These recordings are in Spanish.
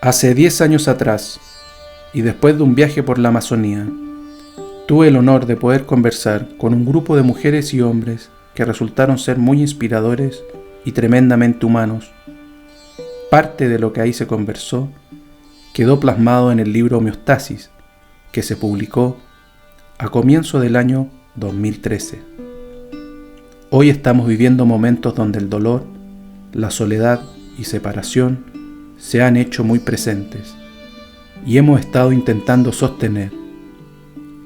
Hace 10 años atrás, y después de un viaje por la Amazonía, tuve el honor de poder conversar con un grupo de mujeres y hombres que resultaron ser muy inspiradores y tremendamente humanos. Parte de lo que ahí se conversó quedó plasmado en el libro Homeostasis, que se publicó a comienzo del año 2013. Hoy estamos viviendo momentos donde el dolor, la soledad y separación se han hecho muy presentes y hemos estado intentando sostener,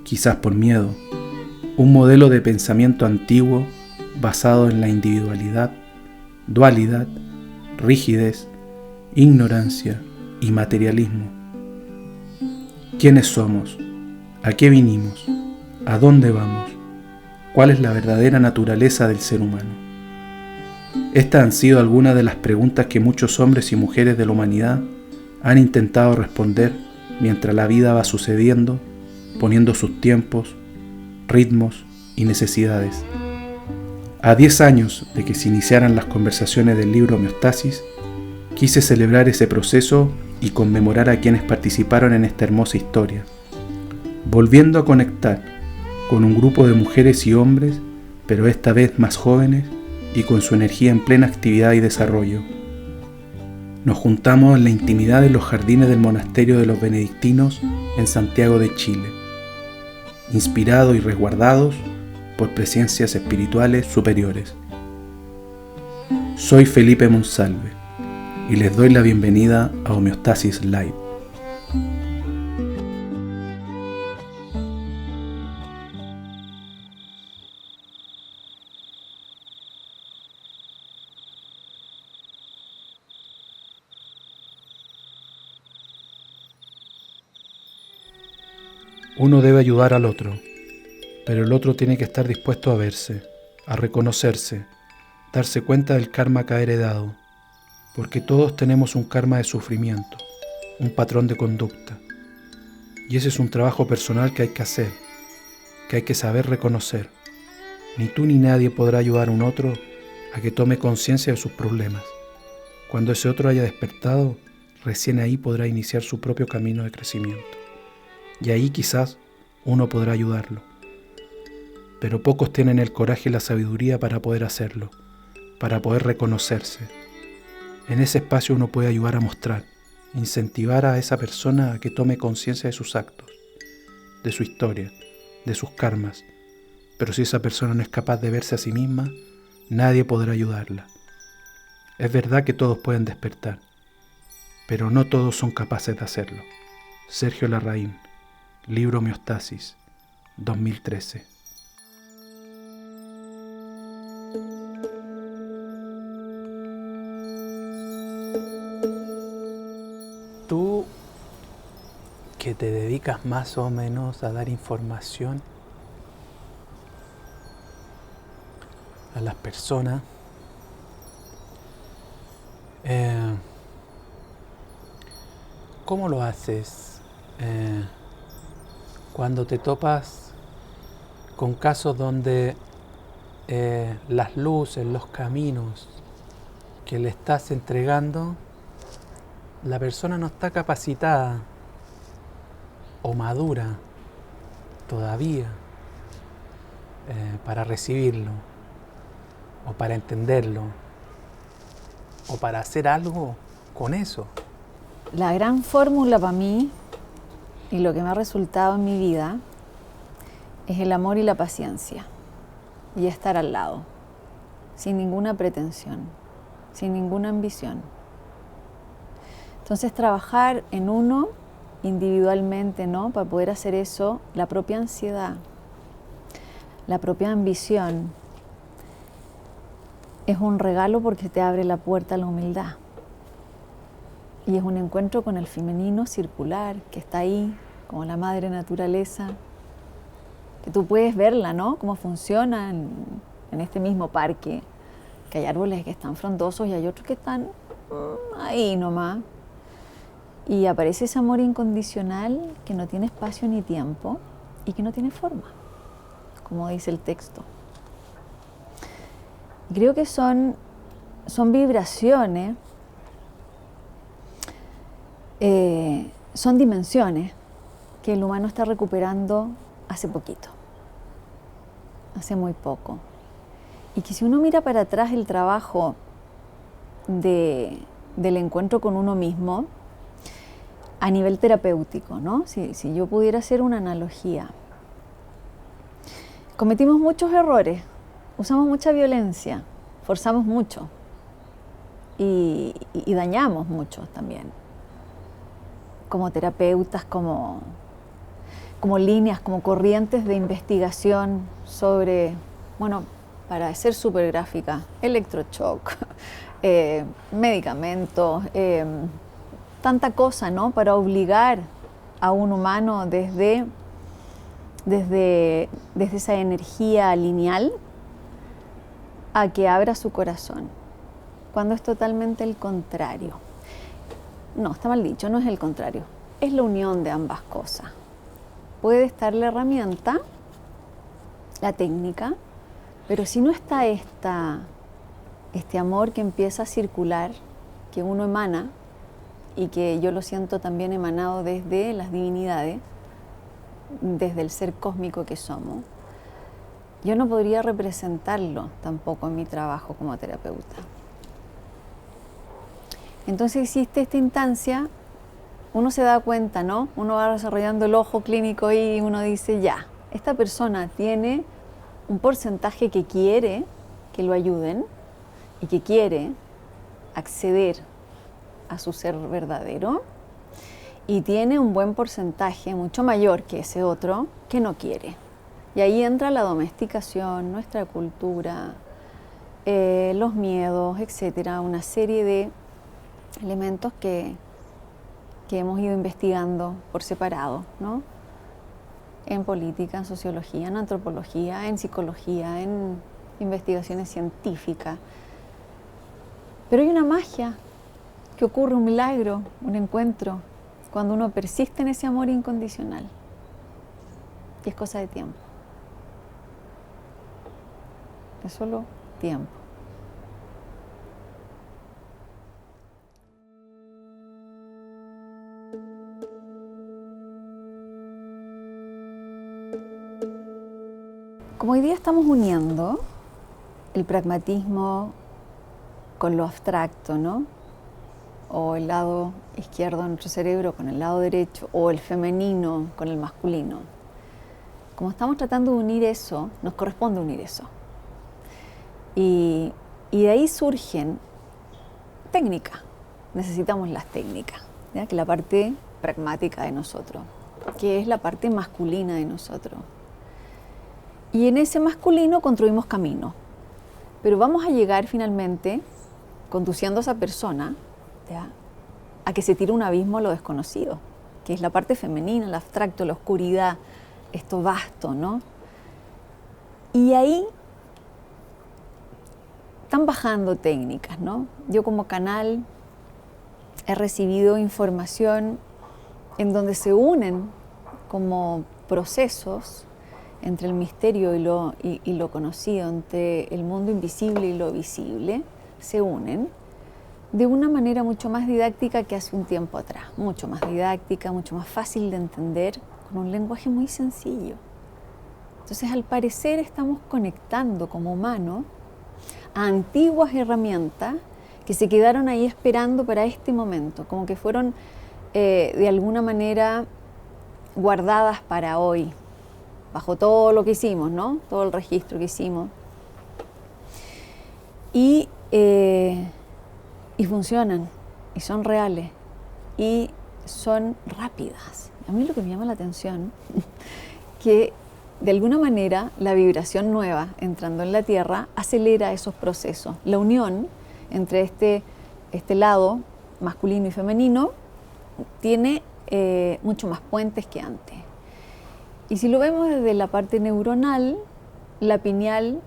quizás por miedo, un modelo de pensamiento antiguo basado en la individualidad, dualidad, rigidez, ignorancia y materialismo. ¿Quiénes somos? ¿A qué vinimos? ¿A dónde vamos? ¿Cuál es la verdadera naturaleza del ser humano? Estas han sido algunas de las preguntas que muchos hombres y mujeres de la humanidad han intentado responder mientras la vida va sucediendo, poniendo sus tiempos, ritmos y necesidades. A 10 años de que se iniciaran las conversaciones del libro Homeostasis, quise celebrar ese proceso y conmemorar a quienes participaron en esta hermosa historia, volviendo a conectar con un grupo de mujeres y hombres, pero esta vez más jóvenes y con su energía en plena actividad y desarrollo. Nos juntamos en la intimidad de los jardines del monasterio de los benedictinos en Santiago de Chile, inspirados y resguardados por presencias espirituales superiores. Soy Felipe Monsalve y les doy la bienvenida a Homeostasis Live. Uno debe ayudar al otro, pero el otro tiene que estar dispuesto a verse, a reconocerse, darse cuenta del karma que ha heredado, porque todos tenemos un karma de sufrimiento, un patrón de conducta, y ese es un trabajo personal que hay que hacer, que hay que saber reconocer. Ni tú ni nadie podrá ayudar a un otro a que tome conciencia de sus problemas. Cuando ese otro haya despertado, recién ahí podrá iniciar su propio camino de crecimiento. Y ahí quizás uno podrá ayudarlo. Pero pocos tienen el coraje y la sabiduría para poder hacerlo, para poder reconocerse. En ese espacio uno puede ayudar a mostrar, incentivar a esa persona a que tome conciencia de sus actos, de su historia, de sus karmas. Pero si esa persona no es capaz de verse a sí misma, nadie podrá ayudarla. Es verdad que todos pueden despertar, pero no todos son capaces de hacerlo. Sergio Larraín, libro Homeostasis, 2013. Tú que te dedicas más o menos a dar información a las personas, ¿cómo lo haces cuando te topas con casos donde las luces, los caminos que le estás entregando, la persona no está capacitada o madura todavía para recibirlo o para entenderlo o para hacer algo con eso? La gran fórmula para mí y lo que me ha resultado en mi vida es el amor y la paciencia y estar al lado, sin ninguna pretensión, sin ninguna ambición. Entonces trabajar en uno individualmente, ¿no? Para poder hacer eso, la propia ansiedad, la propia ambición, es un regalo porque te abre la puerta a la humildad. Y es un encuentro con el femenino circular que está ahí, como la madre naturaleza, que tú puedes verla, ¿no? Cómo funciona en este mismo parque, que hay árboles que están frondosos y hay otros que están ahí nomás. Y aparece ese amor incondicional que no tiene espacio ni tiempo y que no tiene forma, como dice el texto. Y creo que son vibraciones son dimensiones que el humano está recuperando hace poquito, hace muy poco. Y que si uno mira para atrás el trabajo del encuentro con uno mismo, a nivel terapéutico, ¿no? Si yo pudiera hacer una analogía, cometimos muchos errores, usamos mucha violencia, forzamos mucho y dañamos mucho también. Como terapeutas, como líneas, como corrientes de investigación sobre, bueno, para ser súper gráfica, electroshock, medicamentos, tanta cosa, ¿no? Para obligar a un humano desde esa energía lineal a que abra su corazón, cuando es totalmente el contrario. No, está mal dicho, no es el contrario, es la unión de ambas cosas. Puede estar la herramienta, la técnica, pero si no está este amor que empieza a circular, que uno emana, y que yo lo siento también emanado desde las divinidades, desde el ser cósmico que somos, yo no podría representarlo tampoco en mi trabajo como terapeuta. Entonces existe esta instancia, uno se da cuenta, ¿no? Uno va desarrollando el ojo clínico y uno dice, ya, esta persona tiene un porcentaje que quiere que lo ayuden y que quiere acceder a su ser verdadero, y tiene un buen porcentaje, mucho mayor que ese otro, que no quiere. Y ahí entra la domesticación, nuestra cultura, los miedos, etcétera, una serie de elementos que hemos ido investigando por separado, ¿no? En política, en sociología, en antropología, en psicología, en investigaciones científicas. Pero hay una magia que ocurre, un milagro, un encuentro, cuando uno persiste en ese amor incondicional. Y es cosa de tiempo. Es solo tiempo. Como hoy día estamos uniendo el pragmatismo con lo abstracto, ¿no? O el lado izquierdo de nuestro cerebro con el lado derecho, o el femenino con el masculino. Como estamos tratando de unir eso, nos corresponde unir eso. Y de ahí surgen técnicas. Necesitamos las técnicas, ¿ya? Que es la parte pragmática de nosotros, que es la parte masculina de nosotros. Y en ese masculino construimos caminos. Pero vamos a llegar finalmente, conduciendo a esa persona, ¿ya?, a que se tire un abismo a lo desconocido, que es la parte femenina, el abstracto, la oscuridad, esto vasto, ¿no? Y ahí están bajando técnicas, ¿no? Yo como canal he recibido información en donde se unen como procesos entre el misterio y lo conocido, entre el mundo invisible y lo visible, se unen de una manera mucho más didáctica que hace un tiempo atrás, mucho más didáctica, mucho más fácil de entender, con un lenguaje muy sencillo. Entonces, al parecer, estamos conectando como humanos a antiguas herramientas que se quedaron ahí esperando para este momento, como que fueron de alguna manera guardadas para hoy, bajo todo lo que hicimos, ¿no? Todo el registro que hicimos. Y funcionan, y son reales, y son rápidas. A mí lo que me llama la atención, que de alguna manera la vibración nueva entrando en la Tierra acelera esos procesos. La unión entre este lado masculino y femenino tiene mucho más puentes que antes. Y si lo vemos desde la parte neuronal, la pineal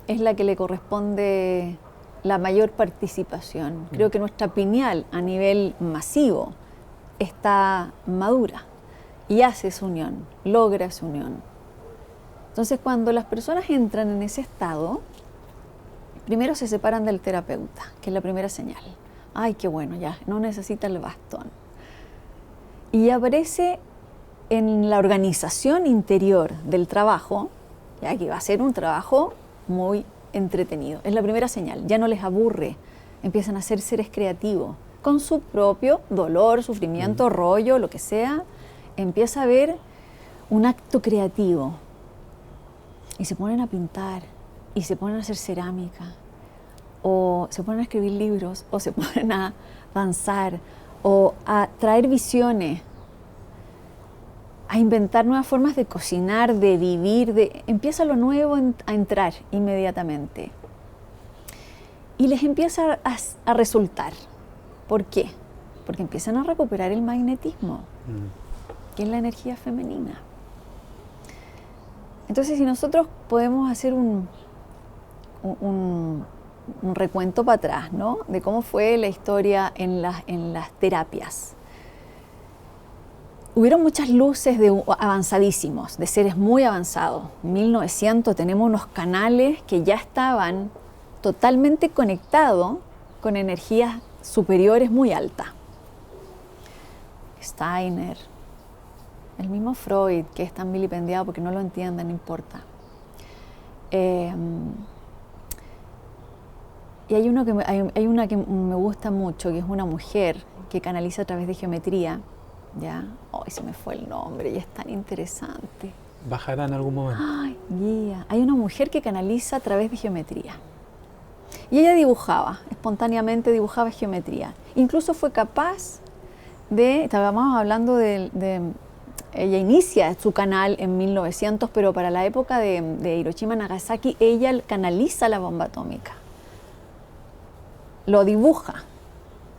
es la que le corresponde la mayor participación. Creo que nuestra pineal a nivel masivo está madura y hace esa unión, logra esa unión. Entonces, cuando las personas entran en ese estado, primero se separan del terapeuta, que es la primera señal. Ay, qué bueno, ya no necesita el bastón. y aparece en la organización interior del trabajo, ya que va a ser un trabajo muy entretenido. Es la primera señal, ya no les aburre, empiezan a ser seres creativos, con su propio dolor, sufrimiento, rollo, lo que sea, empieza a haber un acto creativo. Y se ponen a pintar, y se ponen a hacer cerámica, o se ponen a escribir libros, o se ponen a danzar, o a traer visiones, a inventar nuevas formas de cocinar, de vivir, empieza lo nuevo a entrar inmediatamente. Y les empieza a resultar. ¿Por qué? Porque empiezan a recuperar el magnetismo, que es la energía femenina. Entonces, si nosotros podemos hacer un recuento para atrás, ¿no? De cómo fue la historia en las terapias. Hubieron muchas luces avanzadísimos, de seres muy avanzados. En 1900 tenemos unos canales que ya estaban totalmente conectados con energías superiores muy altas. Steiner, el mismo Freud, que es tan vilipendiado porque no lo entienden, no importa. Y hay una que me gusta mucho, que es una mujer que canaliza a través de geometría. ¿Ya? Hoy se me fue el nombre y es tan interesante. Bajará en algún momento. Ay, guía. Hay una mujer que canaliza a través de geometría. Y ella dibujaba, espontáneamente dibujaba geometría. Incluso fue capaz estábamos hablando ella inicia su canal en 1900, pero para la época de Hiroshima, Nagasaki, ella canaliza la bomba atómica. Lo dibuja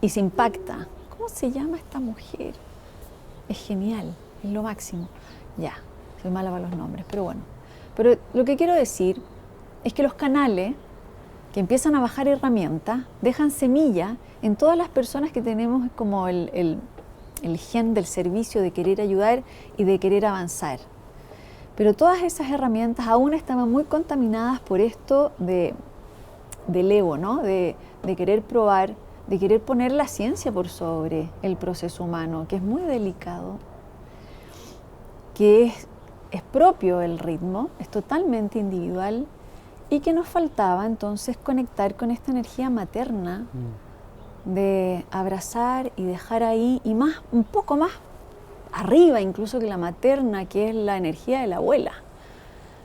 y se impacta. ¿Cómo se llama esta mujer? Es genial, es lo máximo. Ya, soy mala para los nombres, pero bueno. Pero lo que quiero decir es que los canales que empiezan a bajar herramientas dejan semilla en todas las personas que tenemos como el gen del servicio, de querer ayudar y de querer avanzar. Pero todas esas herramientas aún estaban muy contaminadas por esto del ego, ¿no? De querer probar, de querer poner la ciencia por sobre el proceso humano, que es muy delicado, que es propio el ritmo, es totalmente individual, y que nos faltaba entonces conectar con esta energía materna de abrazar y dejar ahí, y más, un poco más arriba incluso que la materna, que es la energía de la abuela,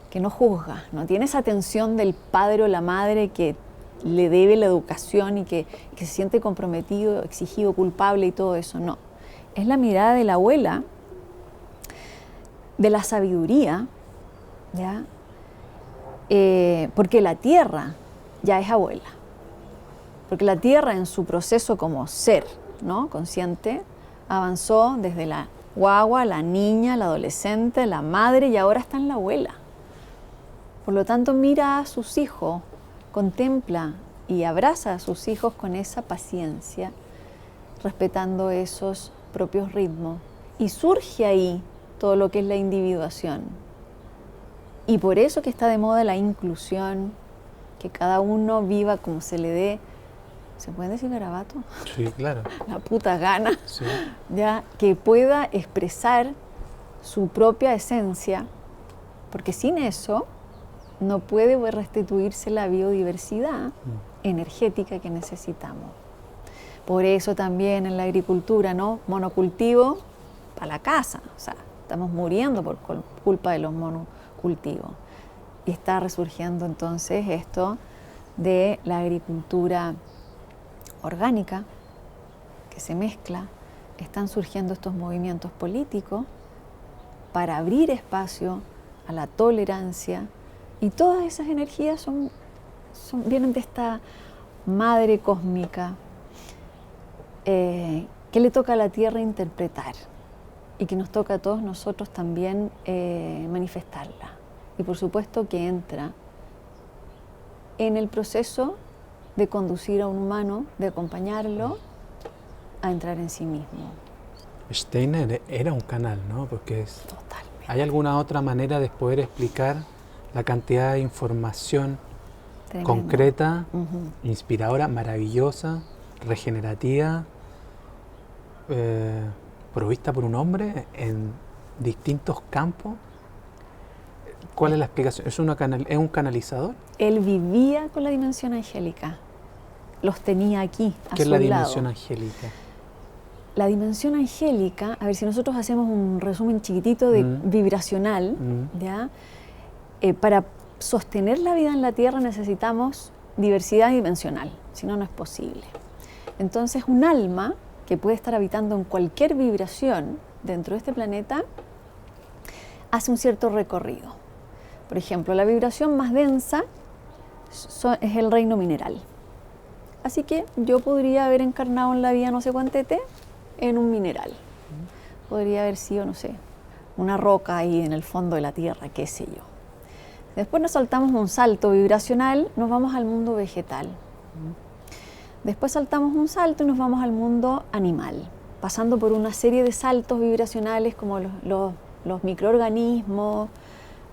que no juzga, no tiene esa atención del padre o la madre que le debe la educación y que se siente comprometido, exigido, culpable y todo eso, no. Es la mirada de la abuela, de la sabiduría, ¿ya? Porque la tierra ya es abuela. Porque la tierra en su proceso como ser, ¿no? Consciente, avanzó desde la guagua, la niña, la adolescente, la madre y ahora está en la abuela. Por lo tanto, mira a sus hijos, contempla y abraza a sus hijos con esa paciencia, respetando esos propios ritmos. Y surge ahí todo lo que es la individuación. Y por eso que está de moda la inclusión, que cada uno viva como se le dé. ¿Se puede decir garabato? Sí, claro. La puta gana. Sí. Ya, que pueda expresar su propia esencia, porque sin eso no puede restituirse la biodiversidad energética que necesitamos. Por eso también en la agricultura, ¿no? Monocultivo para la casa. O sea, estamos muriendo por culpa de los monocultivos. Y está resurgiendo entonces esto de la agricultura orgánica, que se mezcla. Están surgiendo estos movimientos políticos para abrir espacio a la tolerancia, y todas esas energías vienen de esta madre cósmica que le toca a la Tierra interpretar y que nos toca a todos nosotros también manifestarla. Y por supuesto que entra en el proceso de conducir a un humano, de acompañarlo a entrar en sí mismo. Steiner era un canal, ¿no? Porque Totalmente. ¿hay alguna otra manera de poder explicar la cantidad de información Tremendo. Concreta, inspiradora, maravillosa, regenerativa, provista por un hombre en distintos campos. ¿Cuál es la explicación? ¿Es un canalizador? Él vivía con la dimensión angélica. Los tenía aquí, a ¿Qué es su la lado. dimensión angélica? La dimensión angélica, a ver, si nosotros hacemos un resumen chiquitito de vibracional, ¿ya? Para sostener la vida en la Tierra necesitamos diversidad dimensional, si no, no es posible. Entonces, un alma que puede estar habitando en cualquier vibración dentro de este planeta hace un cierto recorrido. Por ejemplo, la vibración más densa es el reino mineral. Así que yo podría haber encarnado en la vida no sé cuántete en un mineral. Podría haber sido, no sé, una roca ahí en el fondo de la tierra, qué sé yo. Después nos saltamos un salto vibracional, nos vamos al mundo vegetal. Después saltamos un salto y nos vamos al mundo animal, pasando por una serie de saltos vibracionales como los microorganismos,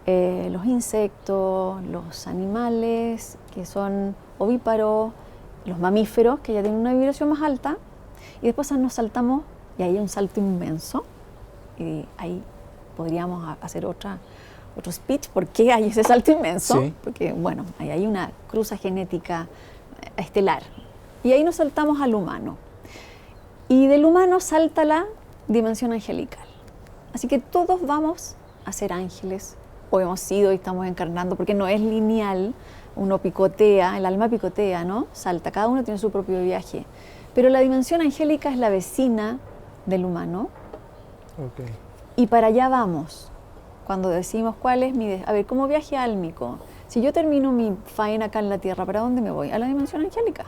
los insectos, los animales que son ovíparos, los mamíferos que ya tienen una vibración más alta, y después nos saltamos, y ahí hay un salto inmenso, y ahí podríamos hacer otro speech, ¿por qué hay ese salto inmenso? Sí. Porque, bueno, ahí hay una cruza genética estelar, y ahí nos saltamos al humano, y del humano salta la dimensión angelical. Así que todos vamos a ser ángeles, o hemos sido y estamos encarnando, porque no es lineal. Uno picotea, el alma picotea, ¿no? Salta, cada uno tiene su propio viaje. Pero la dimensión angélica es la vecina del humano. Okay. Y para allá vamos. Cuando decimos cuál es a ver, como viaje álmico. Si yo termino mi faena acá en la Tierra, ¿para dónde me voy? A la dimensión angélica.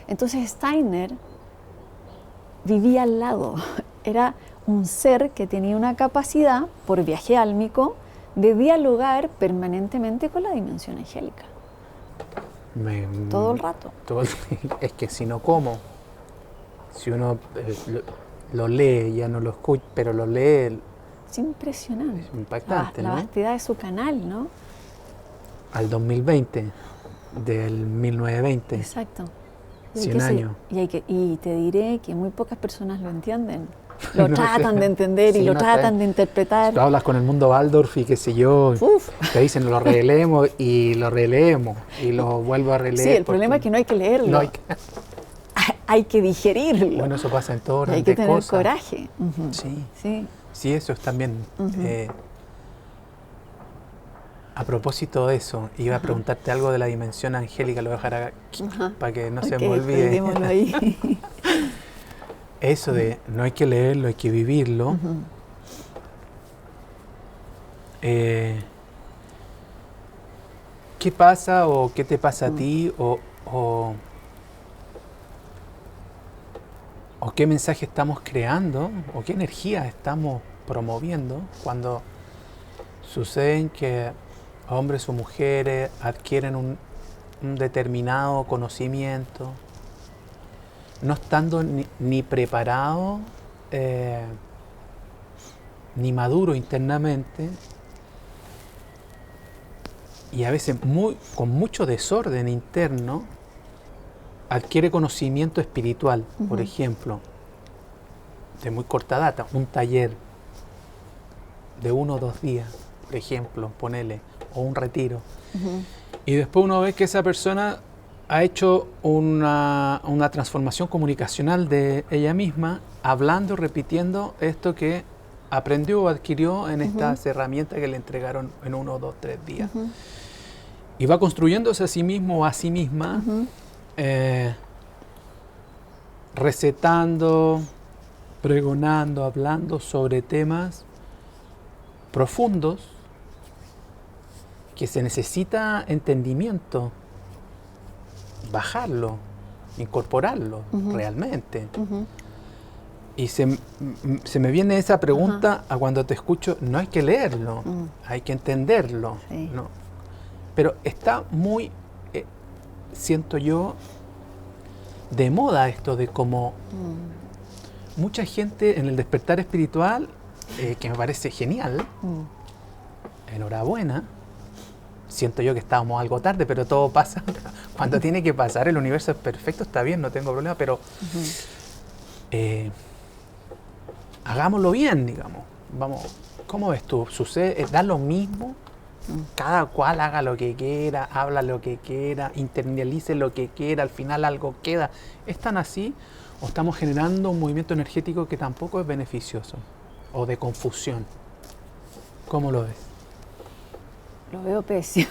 Entonces Steiner vivía al lado. Era un ser que tenía una capacidad, por viaje álmico, de dialogar permanentemente con la dimensión angélica. Todo el rato. Es que si no, ¿cómo? Si uno lo lee, ya no lo escucha, pero lo lee... Es impresionante. Es impactante, la ¿no? vastedad de su canal, ¿no? Al 2020, del 1920. Exacto. 100 años. Y te diré que muy pocas personas lo entienden. Lo No, tratan de entender y lo tratan de interpretar. Tú hablas con el mundo Waldorf y qué sé yo, te dicen lo releemos y lo releemos y lo vuelvo a releer. Sí, el problema es que no hay que leerlo. No hay que digerirlo. Bueno, eso pasa en todo orden hay que de tener cosas. coraje. Sí, eso es también. A propósito de eso, iba a preguntarte algo de la dimensión angélica, lo voy a dejar acá para que no se me olvide. Dejémoslo ahí. Eso de no hay que leerlo, hay que vivirlo. ¿Qué pasa o qué te pasa a ti o qué mensaje estamos creando o qué energía estamos promoviendo cuando suceden que hombres o mujeres adquieren un determinado conocimiento, no estando ni preparado ni maduro internamente, y a veces con mucho desorden interno adquiere conocimiento espiritual. Por ejemplo, de muy corta data, un taller de 1 o 2 días, por ejemplo, ponele, o un retiro, y después uno ve que esa persona ha hecho una transformación comunicacional de ella misma, hablando, repitiendo esto que aprendió o adquirió en estas herramientas que le entregaron en 1, 2, 3 días. Y va construyéndose a sí mismo o a sí misma, recetando, pregonando, hablando sobre temas profundos que se necesita entendimiento, bajarlo, incorporarlo realmente. Y se me viene esa pregunta a cuando te escucho, no hay que leerlo, hay que entenderlo. ¿No? Pero está muy, siento yo, de moda esto de como mucha gente en el despertar espiritual, que me parece genial, enhorabuena. Siento yo que estábamos algo tarde, pero todo pasa cuando tiene que pasar. El universo es perfecto, está bien, no tengo problema, pero hagámoslo bien, digamos. Vamos, ¿cómo ves tú? ¿Sucede, da lo mismo? Cada cual haga lo que quiera, habla lo que quiera, internalice lo que quiera, al final algo queda. ¿Es tan así o estamos generando un movimiento energético que tampoco es beneficioso o de confusión? ¿Cómo lo ves? Lo veo pésimo.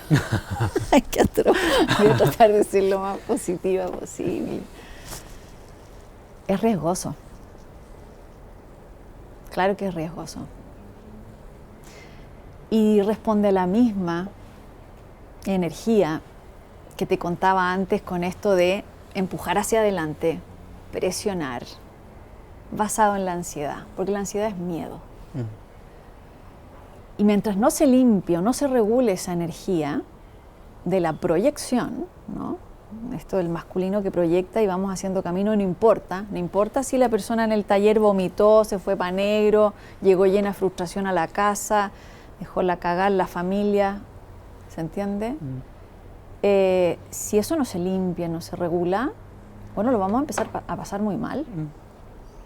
Ay, qué atroz. Voy a tratar de ser lo más positiva posible. Es riesgoso. Claro que es riesgoso. Y responde a la misma energía que te contaba antes con esto de empujar hacia adelante, presionar, basado en la ansiedad, porque la ansiedad es miedo. Y mientras no se limpie o no se regule esa energía de la proyección, ¿no? Esto del masculino que proyecta y vamos haciendo camino, no importa si la persona en el taller vomitó, se fue para negro, llegó llena de frustración a la casa, dejó la cagar la familia, ¿se entiende? Si eso no se limpia, no se regula, bueno, lo vamos a empezar a pasar muy mal,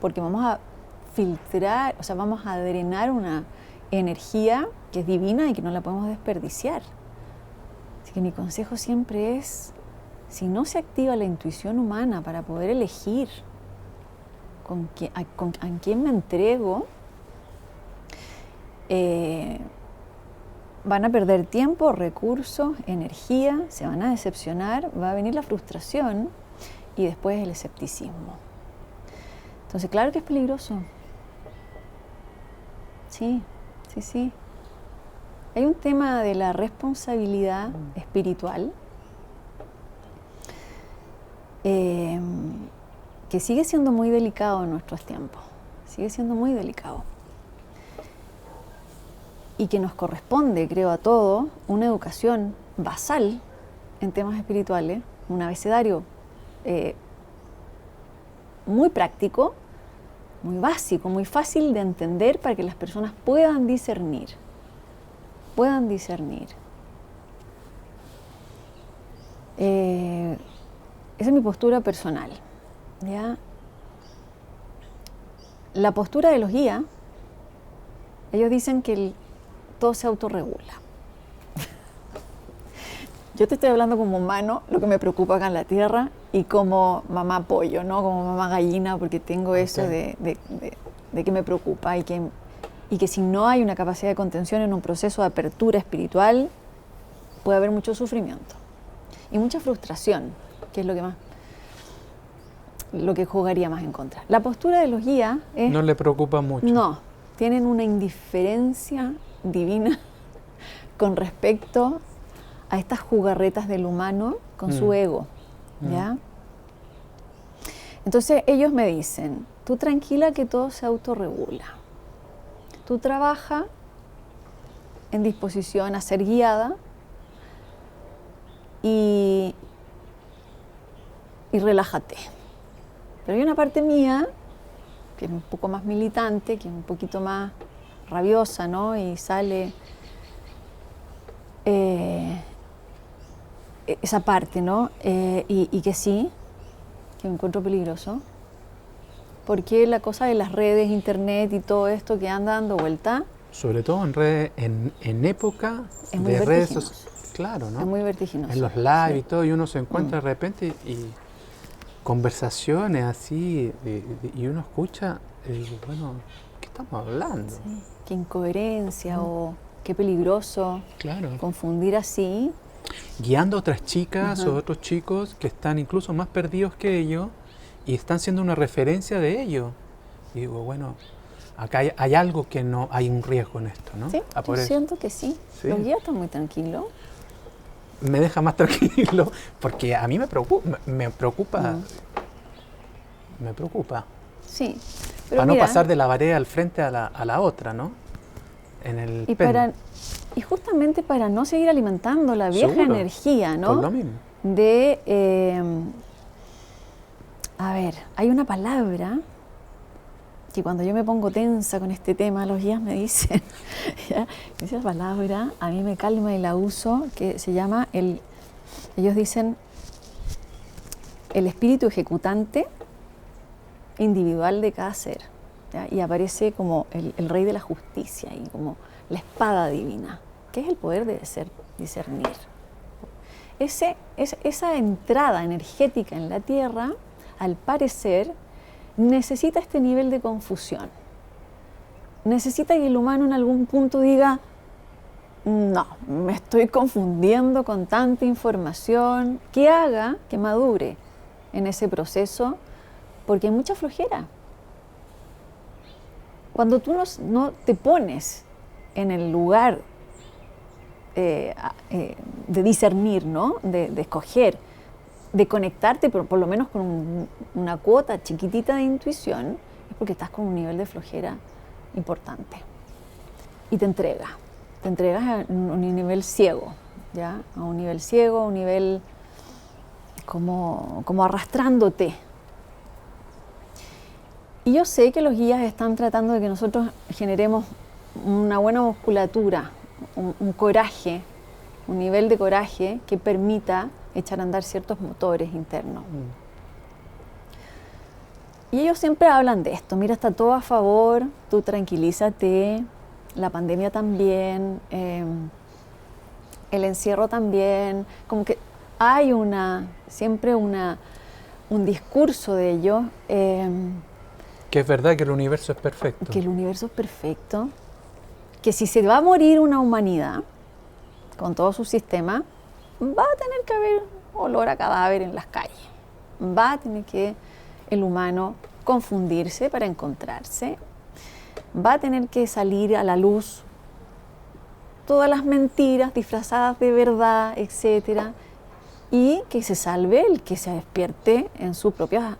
porque vamos a filtrar, o sea, vamos a drenar una energía que es divina y que no la podemos desperdiciar. Así que mi consejo siempre es, si no se activa la intuición humana para poder elegir a quién me entrego, van a perder tiempo, recursos, energía, se van a decepcionar, va a venir la frustración y después el escepticismo. Entonces, claro que es peligroso. Sí. Hay un tema de la responsabilidad espiritual que sigue siendo muy delicado en nuestros tiempos. Sigue siendo muy delicado. Y que nos corresponde, creo, a todos, una educación basal en temas espirituales, un abecedario muy práctico, muy básico, muy fácil de entender para que las personas puedan discernir. Esa es mi postura personal, ¿ya? La postura de los guías, ellos dicen que todo se autorregula. Yo te estoy hablando como humano, lo que me preocupa acá en la tierra, y como mamá pollo, ¿no? Como mamá gallina, porque tengo eso de que me preocupa y que si no hay una capacidad de contención en un proceso de apertura espiritual, puede haber mucho sufrimiento y mucha frustración, que es lo que jugaría más en contra. La postura de los guías es... No le preocupa mucho. No, tienen una indiferencia divina con respecto a estas jugarretas del humano con su ego, ¿ya? Entonces ellos me dicen, tú tranquila que todo se autorregula. Tú trabaja en disposición a ser guiada y relájate. Pero hay una parte mía que es un poco más militante, que es un poquito más rabiosa, ¿no? Y sale esa parte, ¿no? Y que sí, que me encuentro peligroso, porque la cosa de las redes, internet y todo esto que anda dando vuelta, sobre todo en redes, en época es muy de redes vertiginoso. sociales, claro, ¿no? Es muy vertiginoso. En los live sí. y todo, y uno se encuentra de repente y conversaciones así, y uno escucha, y digo, bueno, ¿qué estamos hablando? Sí. Qué incoherencia o qué peligroso Claro. confundir así. Guiando a otras chicas o otros chicos que están incluso más perdidos que ellos y están siendo una referencia de ellos. Y digo, bueno, acá hay algo que no, hay un riesgo en esto, ¿no? Sí, por yo eso. siento que sí. Sí. Los guías están muy tranquilos. Me deja más tranquilo porque a mí me preocupa. Me preocupa. Sí. Pero Para no mira, pasar de la vereda al frente a la otra, ¿no? En el y justamente para no seguir alimentando la vieja Seguro. energía, ¿no? Por lo mismo. A ver, hay una palabra que cuando yo me pongo tensa con este tema, los guías me dicen, ¿ya? Esa palabra a mí me calma y la uso, que se llama ellos dicen, el espíritu ejecutante individual de cada ser. ¿ya? Y aparece como el rey de la justicia y como la espada divina, que es el poder de discernir. Esa entrada energética en la Tierra, al parecer, necesita este nivel de confusión. Necesita que el humano en algún punto diga, no, me estoy confundiendo con tanta información, que haga que madure en ese proceso, porque hay mucha flojera. Cuando tú no te pones en el lugar de discernir, ¿no? De escoger, de conectarte por lo menos con una cuota chiquitita de intuición, es porque estás con un nivel de flojera importante. Y te entregas a un nivel ciego, ¿ya? A un nivel ciego, a un nivel como arrastrándote. Y yo sé que los guías están tratando de que nosotros generemos una buena musculatura, un coraje, un nivel de coraje que permita echar a andar ciertos motores internos. Y ellos siempre hablan de esto, mira, está todo a favor, tú tranquilízate, la pandemia también, el encierro también, como que hay siempre un discurso de ellos. Que es verdad que el universo es perfecto. Que el universo es perfecto, que si se va a morir una humanidad con todo su sistema, va a tener que haber olor a cadáver en las calles, va a tener que el humano confundirse para encontrarse, va a tener que salir a la luz todas las mentiras disfrazadas de verdad, etcétera, y que se salve el que se despierte en su propio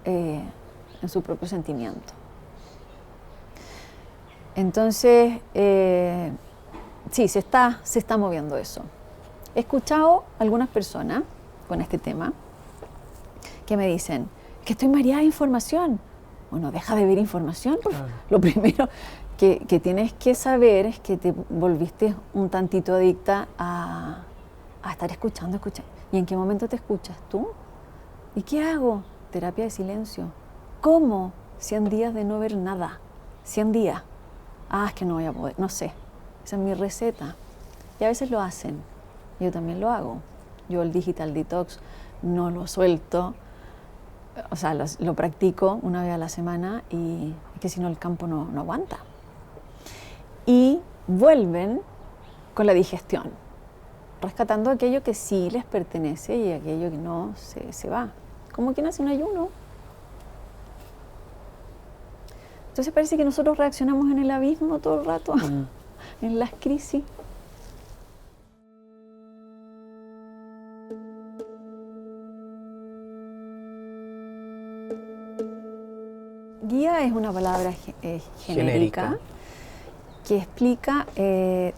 sentimiento. Entonces, sí, se está moviendo eso. He escuchado a algunas personas con este tema que me dicen que estoy mareada de información. Bueno, deja de ver información. Claro. Lo primero que tienes que saber es que te volviste un tantito adicta a estar escuchando. ¿Y en qué momento te escuchas tú? ¿Y qué hago? Terapia de silencio. ¿Cómo? 100 días de no ver nada. 100 días. Es que no voy a poder, no sé. Esa es mi receta. Y a veces lo hacen. Yo también lo hago. Yo el digital detox no lo suelto. O sea, lo practico una vez a la semana y es que si no el campo no aguanta. Y vuelven con la digestión, rescatando aquello que sí les pertenece y aquello que no se va. Como quien hace un ayuno. Entonces parece que nosotros reaccionamos en el abismo todo el rato, en las crisis. Guía es una palabra genérica que explica, que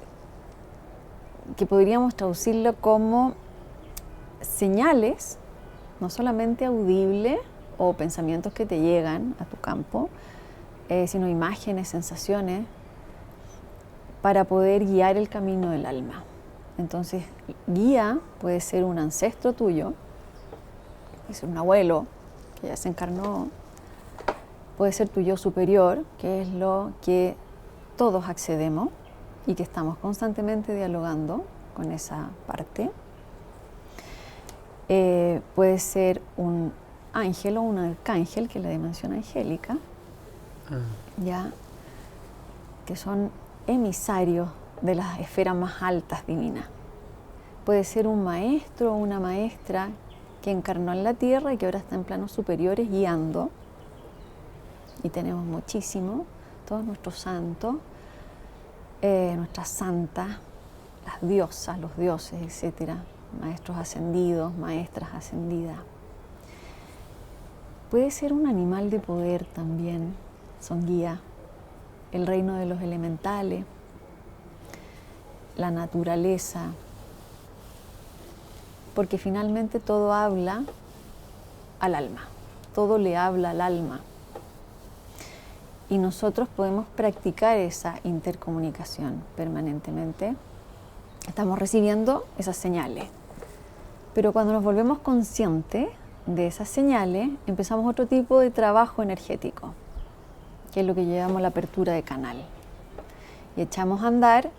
podríamos traducirlo como señales, no solamente audibles o pensamientos que te llegan a tu campo, sino imágenes, sensaciones, para poder guiar el camino del alma. Entonces, guía puede ser un ancestro tuyo, puede ser un abuelo que ya se encarnó, puede ser tu yo superior, que es lo que todos accedemos y que estamos constantemente dialogando con esa parte. Puede ser un ángel o un arcángel, que es la dimensión angélica, ya, que son emisarios de las esferas más altas divinas. Puede ser un maestro o una maestra que encarnó en la tierra y que ahora está en planos superiores guiando. Y tenemos muchísimo, todos nuestros santos, nuestras santas, las diosas, los dioses, etcétera, maestros ascendidos, maestras ascendidas. Puede ser un animal de poder también, son guías, el reino de los elementales, la naturaleza, porque finalmente todo habla al alma, todo le habla al alma. Y nosotros podemos practicar esa intercomunicación permanentemente. Estamos recibiendo esas señales. Pero cuando nos volvemos conscientes de esas señales, empezamos otro tipo de trabajo energético, que es lo que llamamos la apertura de canal. Y echamos a andar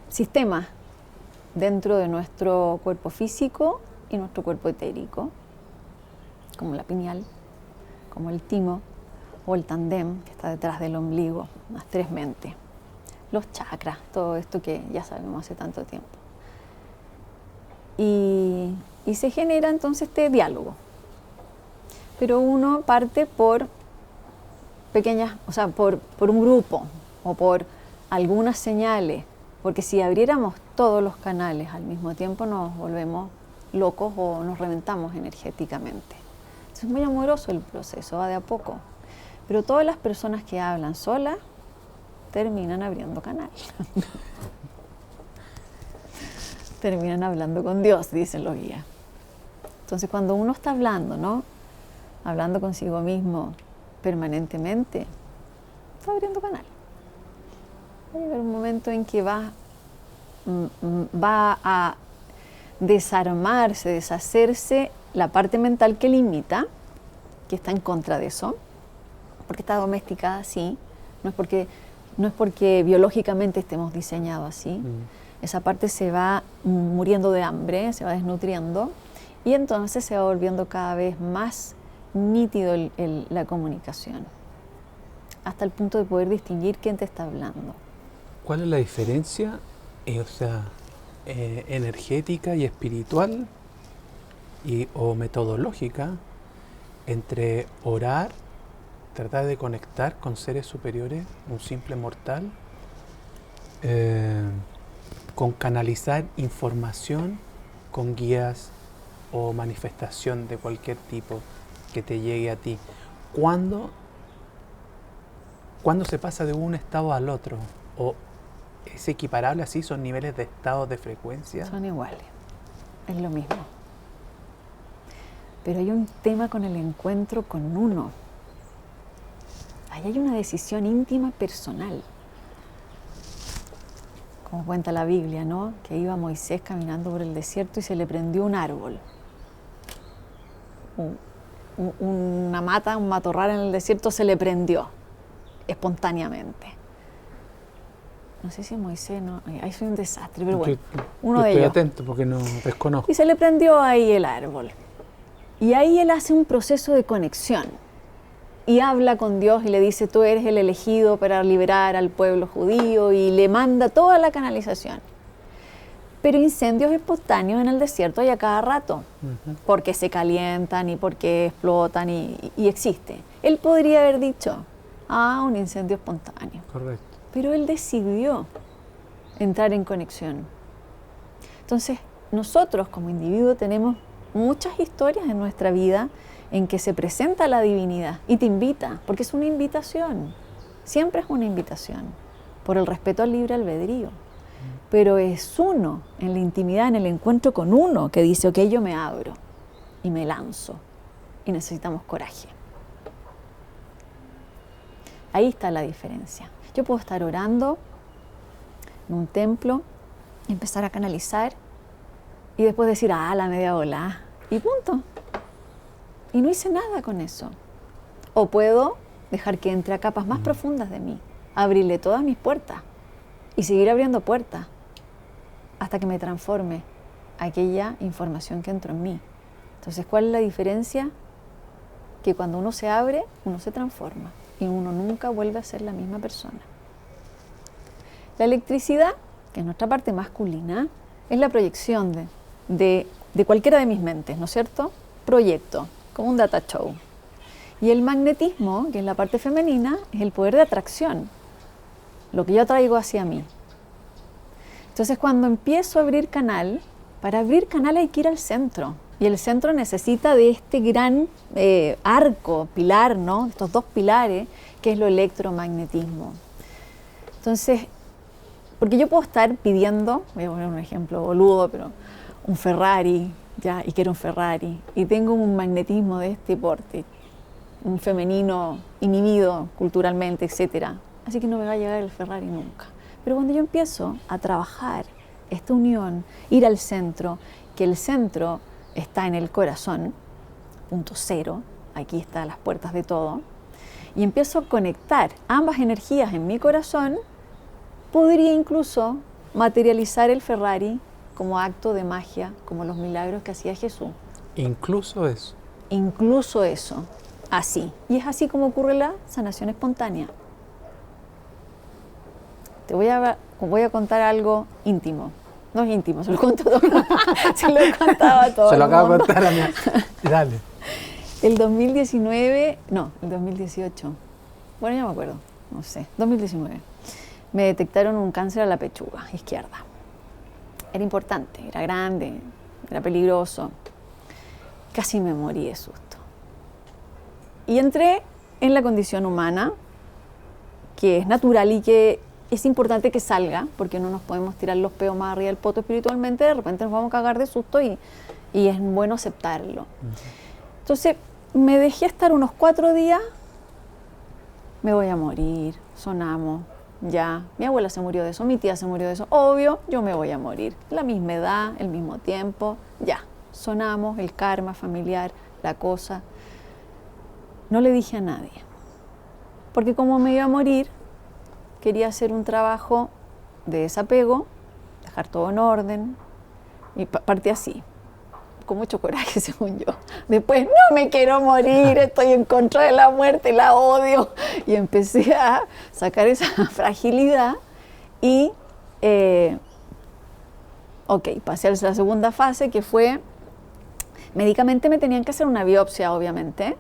sistemas dentro de nuestro cuerpo físico y nuestro cuerpo etérico, como la pineal, como el timo o el tandem que está detrás del ombligo, las tres mentes, los chakras, todo esto que ya sabemos hace tanto tiempo. Y se genera entonces este diálogo. Pero uno parte por pequeñas, o sea, por un grupo o por algunas señales, porque si abriéramos todos los canales al mismo tiempo nos volvemos locos o nos reventamos energéticamente. Entonces es muy amoroso el proceso, va de a poco. Pero todas las personas que hablan solas terminan abriendo canal. Terminan hablando con Dios, dicen los guías. Entonces cuando uno está hablando, ¿no? Hablando consigo mismo permanentemente, está abriendo canal. Va a llegar un momento en que va a desarmarse, deshacerse la parte mental que limita, que está en contra de eso, porque está domesticada así, no es porque biológicamente estemos diseñados así. Esa parte se va muriendo de hambre, se va desnutriendo, y entonces se va volviendo cada vez más nítido la comunicación, hasta el punto de poder distinguir quién te está hablando. ¿Cuál es la diferencia, energética y espiritual o metodológica entre orar, tratar de conectar con seres superiores, un simple mortal, con canalizar información con guías o manifestación de cualquier tipo que te llegue a ti? ¿Cuándo se pasa de un estado al otro? ¿O es equiparable así? ¿Son niveles de estados de frecuencia? Son iguales, es lo mismo. Pero hay un tema con el encuentro con uno. Ahí hay una decisión íntima personal. Como cuenta la Biblia, ¿no? Que iba Moisés caminando por el desierto y se le prendió un árbol. Una mata, un matorral en el desierto se le prendió espontáneamente. No sé si Moisés, no, ahí fue un desastre, pero bueno, uno de ellos. Estoy atento porque no desconozco. Y se le prendió ahí el árbol. Y ahí él hace un proceso de conexión y habla con Dios y le dice: tú eres el elegido para liberar al pueblo judío, y le manda toda la canalización. Pero incendios espontáneos en el desierto hay a cada rato, porque se calientan y porque explotan y existe. Él podría haber dicho: un incendio espontáneo. Correcto. Pero él decidió entrar en conexión. Entonces, nosotros como individuos tenemos muchas historias en nuestra vida en que se presenta la divinidad y te invita, porque es una invitación, siempre es una invitación, por el respeto al libre albedrío. Pero es uno, en la intimidad, en el encuentro con uno, que dice: ok, yo me abro y me lanzo, y necesitamos coraje. Ahí está la diferencia. Yo puedo estar orando en un templo, empezar a canalizar y después decir: la media ola, y punto. Y no hice nada con eso. O puedo dejar que entre a capas más profundas de mí, abrirle todas mis puertas y seguir abriendo puertas hasta que me transforme aquella información que entró en mí. Entonces, ¿cuál es la diferencia? Que cuando uno se abre, uno se transforma y uno nunca vuelve a ser la misma persona. La electricidad, que es nuestra parte masculina, es la proyección de cualquiera de mis mentes, ¿no es cierto? Proyecto, como un data show. Y el magnetismo, que es la parte femenina, es el poder de atracción, lo que yo traigo hacia mí. Entonces, cuando empiezo a abrir canal, para abrir canal hay que ir al centro. Y el centro necesita de este gran arco, pilar, ¿no? Estos dos pilares, que es lo electromagnetismo. Entonces, porque yo puedo estar pidiendo, voy a poner un ejemplo boludo, pero un Ferrari, ya, y quiero un Ferrari, y tengo un magnetismo de este porte, un femenino inhibido culturalmente, etcétera. Así que no me va a llegar el Ferrari nunca. Pero cuando yo empiezo a trabajar esta unión, ir al centro, que el centro está en el corazón, punto cero, aquí están las puertas de todo. y empiezo a conectar ambas energías en mi corazón, podría incluso materializar el Ferrari como acto de magia, como los milagros que hacía Jesús. Incluso eso. Incluso eso, así. Y es así como ocurre la sanación espontánea. Te voy a contar algo íntimo. No es íntimo, se lo cuento todo. Se lo he contado a todo. Se lo el acabo de mundo. contar a mí. Dale. El 2019, no, el 2018. Bueno, ya me acuerdo, no sé, 2019. Me detectaron un cáncer a la pechuga izquierda. Era importante, era grande, era peligroso. Casi me morí de susto. Y entré en la condición humana, que es natural y que es importante que salga, porque no nos podemos tirar los peos más arriba del poto espiritualmente, de repente nos vamos a cagar de susto y es bueno aceptarlo. Entonces, me dejé estar unos 4 días, me voy a morir, sonamos, ya, mi abuela se murió de eso, mi tía se murió de eso, obvio, yo me voy a morir, la misma edad, el mismo tiempo, ya, sonamos, el karma familiar, la cosa. No le dije a nadie, porque como me iba a morir, quería hacer un trabajo de desapego, dejar todo en orden, y partí así, con mucho coraje, según yo. Después, no me quiero morir, estoy en contra de la muerte, la odio. Y empecé a sacar esa fragilidad y, pasé a la segunda fase, que fue, médicamente me tenían que hacer una biopsia, obviamente.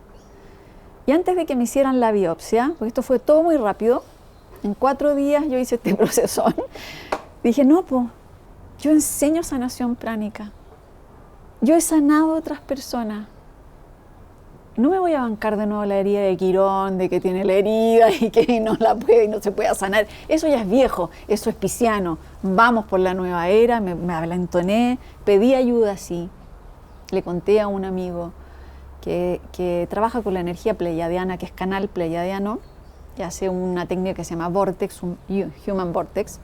Y antes de que me hicieran la biopsia, porque esto fue todo muy rápido, en 4 días yo hice este procesón, dije, no, pues, yo enseño sanación pránica. Yo he sanado a otras personas. No me voy a bancar de nuevo la herida de Quirón, de que tiene la herida y que no la puede y no se puede sanar. Eso ya es viejo, eso es pisciano. Vamos por la nueva era, me adelantoné, pedí ayuda, sí. Le conté a un amigo que trabaja con la energía pleiadiana, que es canal pleiadiano, y hace una técnica que se llama Vortex, un Human Vortex.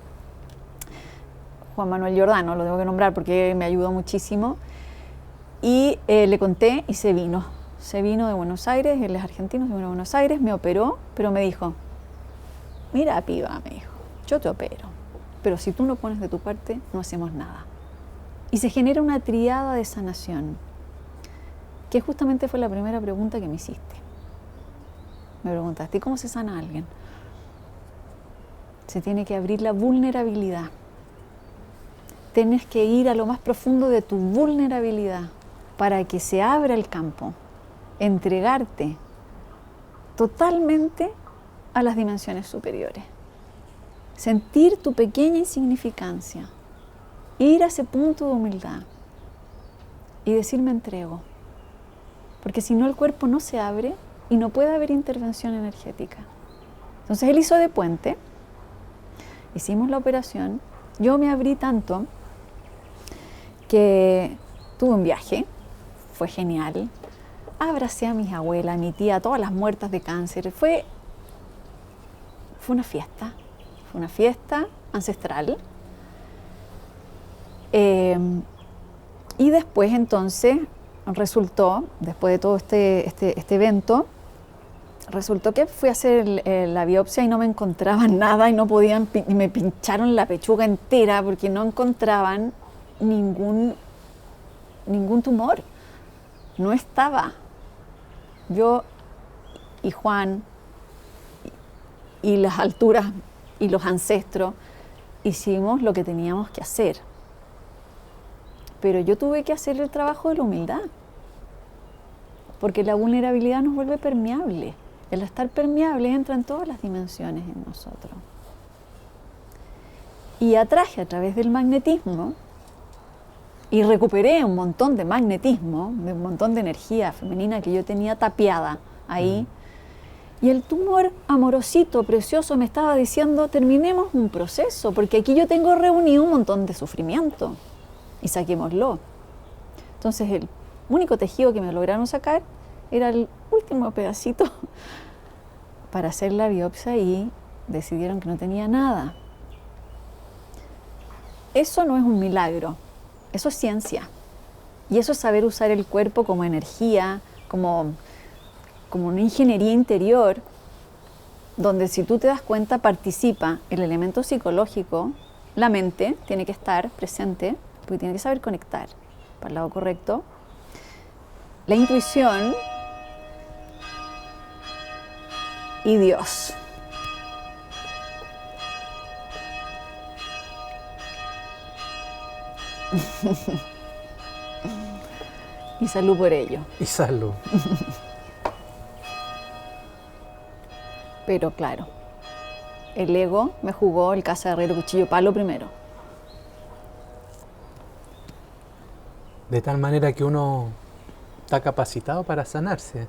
Juan Manuel Giordano, lo tengo que nombrar porque me ayudó muchísimo. Y le conté y se vino de Buenos Aires, él es argentino, se vino de Buenos Aires, me operó, pero me dijo, mira, piba, me dijo, yo te opero, pero si tú no pones de tu parte, no hacemos nada. Y se genera una triada de sanación, que justamente fue la primera pregunta que me hiciste. Me preguntaste, ¿y cómo se sana a alguien? Se tiene que abrir la vulnerabilidad. Tienes que ir a lo más profundo de tu vulnerabilidad para que se abra el campo, entregarte totalmente a las dimensiones superiores. Sentir tu pequeña insignificancia, ir a ese punto de humildad y decir me entrego. Porque si no el cuerpo no se abre y no puede haber intervención energética. Entonces él hizo de puente, hicimos la operación, yo me abrí tanto que tuve un viaje, fue genial, abracé a mis abuelas, a mi tía, a todas las muertas de cáncer, fue una fiesta ancestral. Y después entonces resultó, después de todo este evento, resultó que fui a hacer la biopsia y no me encontraban nada y no podían, y me pincharon la pechuga entera porque no encontraban ningún tumor. No estaba. Yo y Juan y las alturas y los ancestros hicimos lo que teníamos que hacer. Pero yo tuve que hacer el trabajo de la humildad, porque la vulnerabilidad nos vuelve permeable. El estar permeable entra en todas las dimensiones en nosotros. Y atraje a través del magnetismo y recuperé un montón de magnetismo, un montón de energía femenina que yo tenía tapiada ahí. Y el tumor amorosito, precioso, me estaba diciendo, terminemos un proceso, porque aquí yo tengo reunido un montón de sufrimiento y saquémoslo. Entonces el único tejido que me lograron sacar era el último pedacito para hacer la biopsia y decidieron que no tenía nada. Eso no es un milagro, eso es ciencia. Y eso es saber usar el cuerpo como energía, como una ingeniería interior donde si tú te das cuenta participa el elemento psicológico, la mente tiene que estar presente, porque tiene que saber conectar para el lado correcto, la intuición y Dios. Y salud por ello. Y salud. Pero claro, el ego me jugó el casa herrero cuchillo palo primero. De tal manera que uno está capacitado para sanarse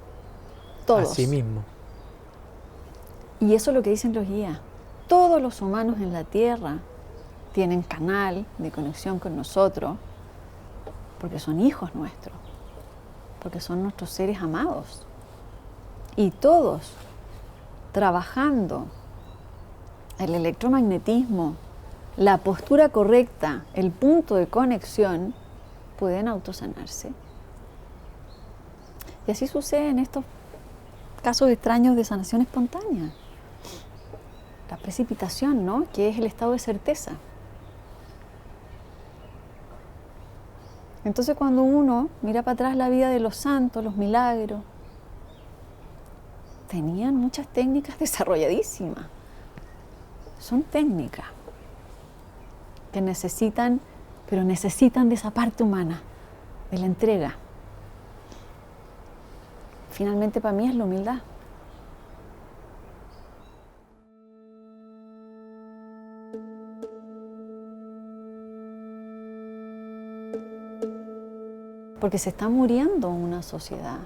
Todos. a sí mismo. Y eso es lo que dicen los guías. Todos los humanos en la Tierra tienen canal de conexión con nosotros porque son hijos nuestros, porque son nuestros seres amados. Y todos trabajando el electromagnetismo, la postura correcta, el punto de conexión, pueden autosanarse. Y así sucede en estos casos extraños de sanación espontánea. La precipitación, ¿no? Que es el estado de certeza. Entonces cuando uno mira para atrás la vida de los santos, los milagros, tenían muchas técnicas desarrolladísimas. Son técnicas que necesitan, pero necesitan de esa parte humana, de la entrega. Finalmente para mí es la humildad. Porque se está muriendo una sociedad.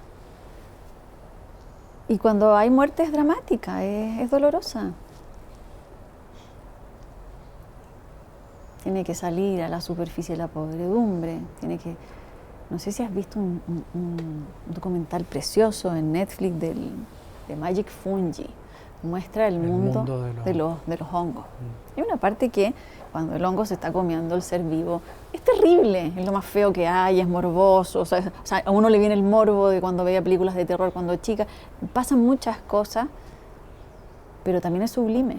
Y cuando hay muerte es dramática, es dolorosa. Tiene que salir a la superficie la podredumbre, tiene que... No sé si has visto un documental precioso en Netflix de Magic Fungi. Muestra el mundo de los hongos. Hay una parte que cuando el hongo se está comiendo el ser vivo es terrible, es lo más feo que hay, es morboso. O sea, a uno le viene el morbo de cuando veía películas de terror cuando chica. Pasan muchas cosas, pero también es sublime.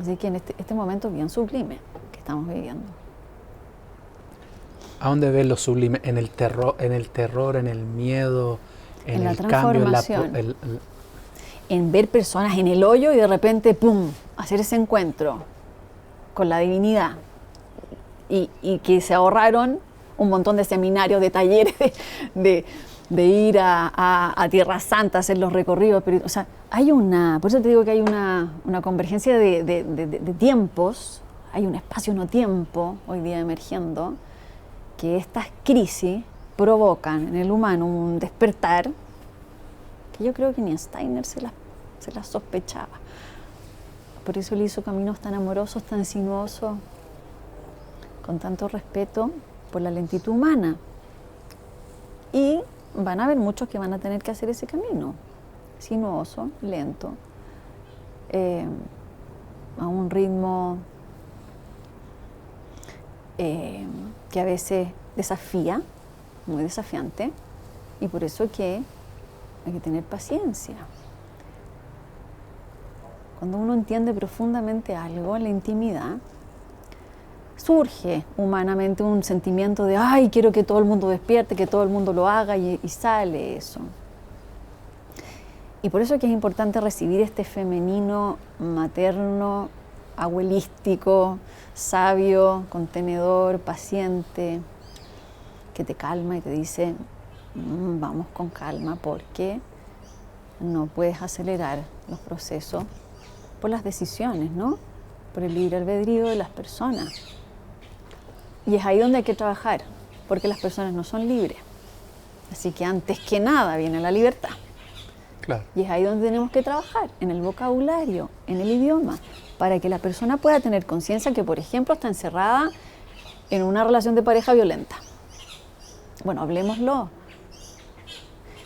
Así que en este momento es bien sublime que estamos viviendo. ¿A dónde ves lo sublime? ¿En el terror, en el miedo, en la el cambio, transformación? En ver personas en el hoyo y de repente, ¡pum!, hacer ese encuentro con la divinidad. Y que se ahorraron un montón de seminarios, de talleres, de ir a Tierra Santa, hacer los recorridos. Pero, o sea, por eso te digo que hay una convergencia de tiempos, hay un espacio no tiempo hoy día emergiendo, que estas crisis provocan en el humano un despertar que yo creo que ni Steiner se las sospechaba. Por eso le hizo caminos tan amorosos, tan sinuosos, con tanto respeto por la lentitud humana. Y van a haber muchos que van a tener que hacer ese camino, sinuoso, lento, a un ritmo que a veces desafía, muy desafiante, y por eso que hay que tener paciencia. Cuando uno entiende profundamente algo en la intimidad, surge humanamente un sentimiento de ¡ay, quiero que todo el mundo despierte, que todo el mundo lo haga! Y sale eso. Y por eso es que es importante recibir este femenino materno, abuelístico, sabio, contenedor, paciente, que te calma y te dice vamos con calma porque no puedes acelerar los procesos por las decisiones, ¿no? Por el libre albedrío de las personas. Y es ahí donde hay que trabajar, porque las personas no son libres. Así que antes que nada viene la libertad. Claro. Y es ahí donde tenemos que trabajar, en el vocabulario, en el idioma, para que la persona pueda tener conciencia que, por ejemplo, está encerrada en una relación de pareja violenta. Bueno, hablemoslo.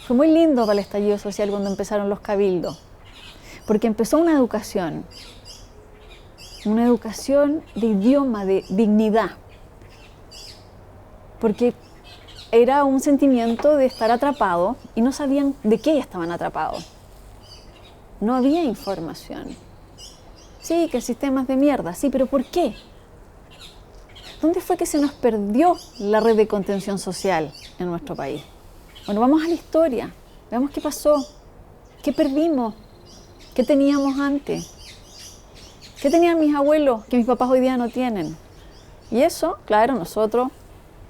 Fue muy lindo para el estallido social cuando empezaron los cabildos, porque empezó una educación de idioma, de dignidad, porque era un sentimiento de estar atrapado y no sabían de qué estaban atrapados. no había información. Sí, que el sistema es de mierda, sí, pero ¿por qué? ¿Dónde fue que se nos perdió la red de contención social en nuestro país? Bueno, vamos a la historia, veamos qué pasó, qué perdimos, qué teníamos antes, qué tenían mis abuelos que mis papás hoy día no tienen. Y eso, claro, nosotros,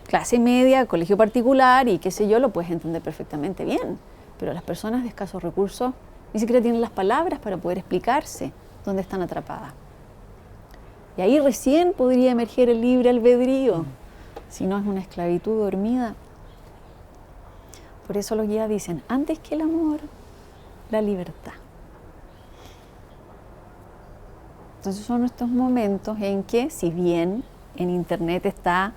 clase media, colegio particular y qué sé yo, lo puedes entender perfectamente bien. Pero las personas de escasos recursos ni siquiera tienen las palabras para poder explicarse dónde están atrapadas. Y ahí recién podría emerger el libre albedrío, si no es una esclavitud dormida. Por eso los guías dicen, antes que el amor, la libertad. Entonces son estos momentos en que, si bien en internet está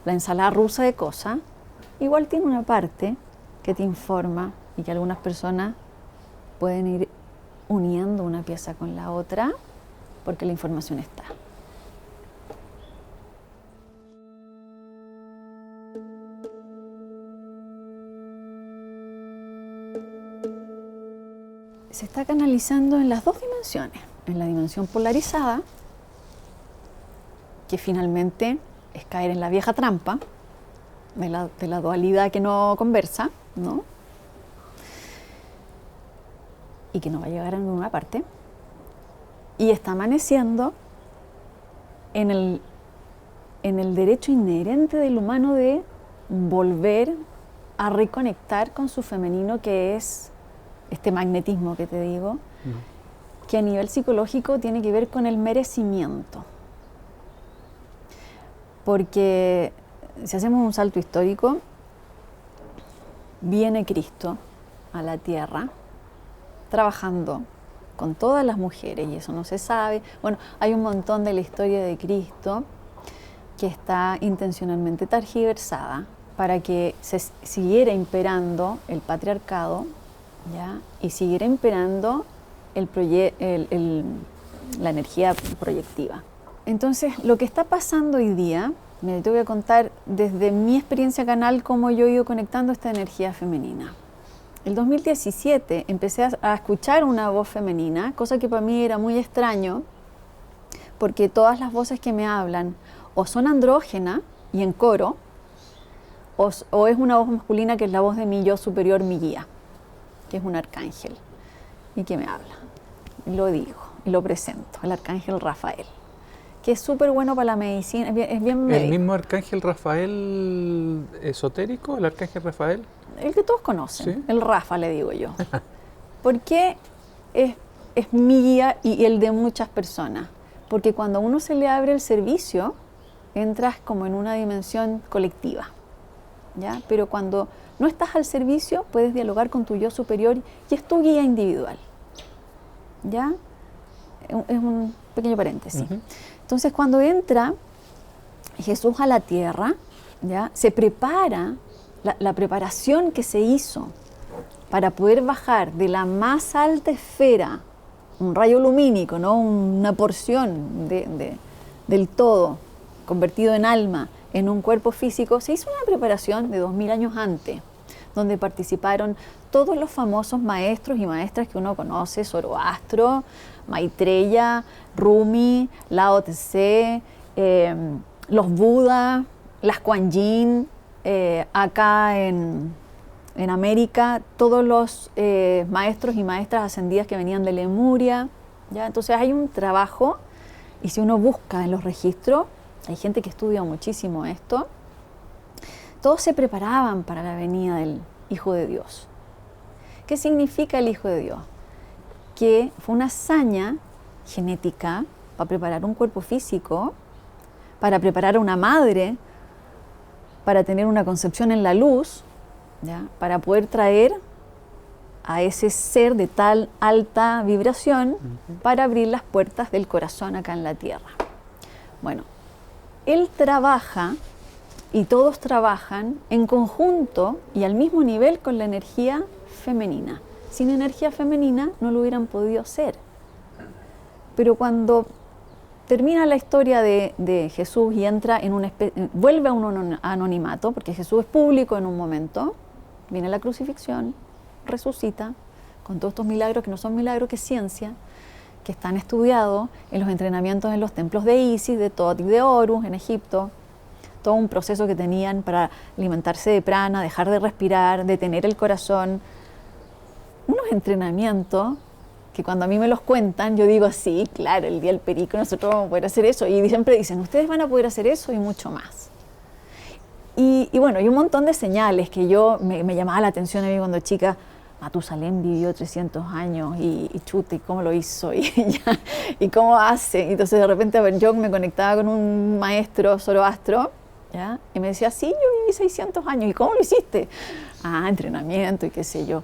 la ensalada rusa de cosas, igual tiene una parte que te informa y que algunas personas pueden ir uniendo una pieza con la otra porque la información está. Se está canalizando en las dos dimensiones, en la dimensión polarizada, que finalmente es caer en la vieja trampa de la dualidad que no conversa, ¿no? Y que no va a llegar a ninguna parte. Y está amaneciendo en el derecho inherente del humano de volver a reconectar con su femenino, que es este magnetismo que te digo, que a nivel psicológico tiene que ver con el merecimiento. Porque si hacemos un salto histórico, viene Cristo a la tierra trabajando con todas las mujeres, y eso no se sabe. Bueno, hay un montón de la historia de Cristo que está intencionalmente tergiversada para que se siguiera imperando el patriarcado, ¿ya? Y siguiera imperando la energía proyectiva. Entonces, lo que está pasando hoy día, te voy a contar desde mi experiencia canal cómo yo he ido conectando esta energía femenina. El 2017 empecé a escuchar una voz femenina, cosa que para mí era muy extraño, porque todas las voces que me hablan o son andrógenas y en coro, o es una voz masculina que es la voz de mi yo superior, mi guía, que es un arcángel, y que me habla. Y lo digo, y lo presento, el arcángel Rafael, que es súper bueno para la medicina, es bien médico. ¿El mismo arcángel Rafael esotérico, el arcángel Rafael? El que todos conocen, ¿Sí? el Rafa le digo yo. Porque es mi guía y el de muchas personas. Porque cuando a uno se le abre el servicio, entras como en una dimensión colectiva, ¿ya? Pero cuando no estás al servicio, puedes dialogar con tu yo superior y es tu guía individual, ¿ya? Es un pequeño paréntesis. Entonces, cuando entra Jesús a la tierra, ¿ya? Se prepara, la preparación que se hizo para poder bajar de la más alta esfera, un rayo lumínico, ¿no? Una porción del todo, convertido en alma, en un cuerpo físico, se hizo una preparación de 2000 años antes, donde participaron todos los famosos maestros y maestras que uno conoce: Zoroastro, Maitreya, Rumi, Lao Tse, los Budas, las Kuan Yin, acá en América, todos los maestros y maestras ascendidas que venían de Lemuria, ¿ya? Entonces hay un trabajo, y si uno busca en los registros, hay gente que estudia muchísimo esto, todos se preparaban para la venida del Hijo de Dios. ¿Qué significa el Hijo de Dios? Que fue una hazaña genética para preparar un cuerpo físico, para preparar a una madre, para tener una concepción en la luz, ¿ya? Para poder traer a ese ser de tal alta vibración para abrir las puertas del corazón acá en la tierra. Bueno, él trabaja y todos trabajan en conjunto y al mismo nivel con la energía femenina. Sin energía femenina no lo hubieran podido hacer. Pero cuando termina la historia de Jesús y entra en vuelve a un anonimato, porque Jesús es público en un momento, viene la crucifixión, resucita, con todos estos milagros que no son milagros, que es ciencia, que están estudiados en los entrenamientos en los templos de Isis, de Tot y de Horus en Egipto, todo un proceso que tenían para alimentarse de prana, dejar de respirar, detener el corazón, unos entrenamientos que cuando a mí me los cuentan, yo digo, sí, claro, el día del perico nosotros vamos a poder hacer eso, y siempre dicen, ustedes van a poder hacer eso y mucho más. Y bueno, hay un montón de señales que me llamaba la atención a mí cuando chica. Matusalén vivió 300 años y chuta, ¿y cómo lo hizo? ¿Y cómo hace? Entonces de repente yo me conectaba con un maestro Zoroastro, ¿ya? Y me decía, sí, yo viví 600 años, ¿y cómo lo hiciste? Entrenamiento y qué sé yo.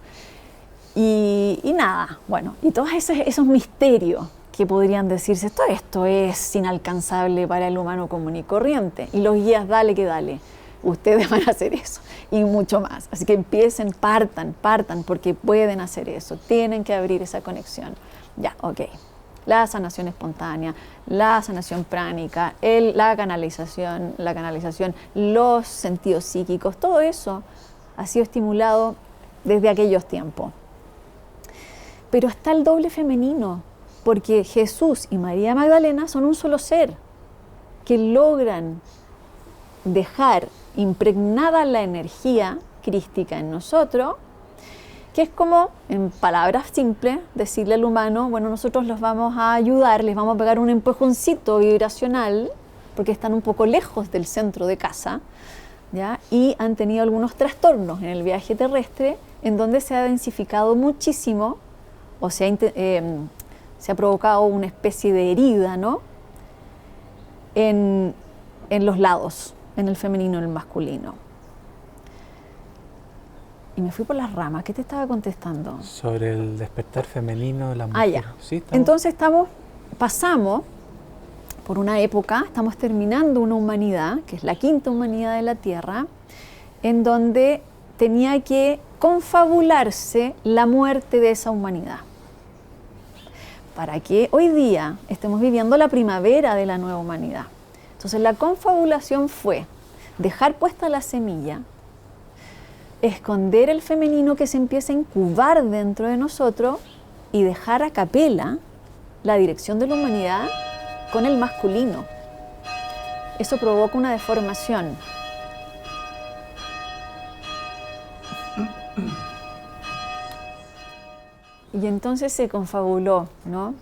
Y nada, bueno, y todos esos misterios que podrían decirse, todo esto es inalcanzable para el humano común y corriente, y los guías, dale que dale. Ustedes van a hacer eso y mucho más. Así que empiecen, partan, porque pueden hacer eso. Tienen que abrir esa conexión. Ya, ok. La sanación espontánea, la sanación pránica, la canalización, los sentidos psíquicos, todo eso ha sido estimulado desde aquellos tiempos. Pero está el doble femenino, porque Jesús y María Magdalena son un solo ser que logran dejar impregnada la energía crística en nosotros, que es como, en palabras simples, decirle al humano, bueno, nosotros los vamos a ayudar, les vamos a pegar un empujoncito vibracional, porque están un poco lejos del centro de casa, ¿ya? Y han tenido algunos trastornos en el viaje terrestre, en donde se ha densificado muchísimo, o se ha provocado una especie de herida, ¿no? En los lados, en el femenino y el masculino. Y me fui por las ramas. ¿Qué te estaba contestando? Sobre el despertar femenino de la mujer. Ya. ¿Sí, entonces pasamos por una época, estamos terminando una humanidad, que es la quinta humanidad de la Tierra, en donde tenía que confabularse la muerte de esa humanidad. Para que hoy día estemos viviendo la primavera de la nueva humanidad. Entonces la confabulación fue dejar puesta la semilla, esconder el femenino que se empieza a incubar dentro de nosotros y dejar a capela la dirección de la humanidad con el masculino. Eso provoca una deformación. Y entonces se confabuló, ¿no?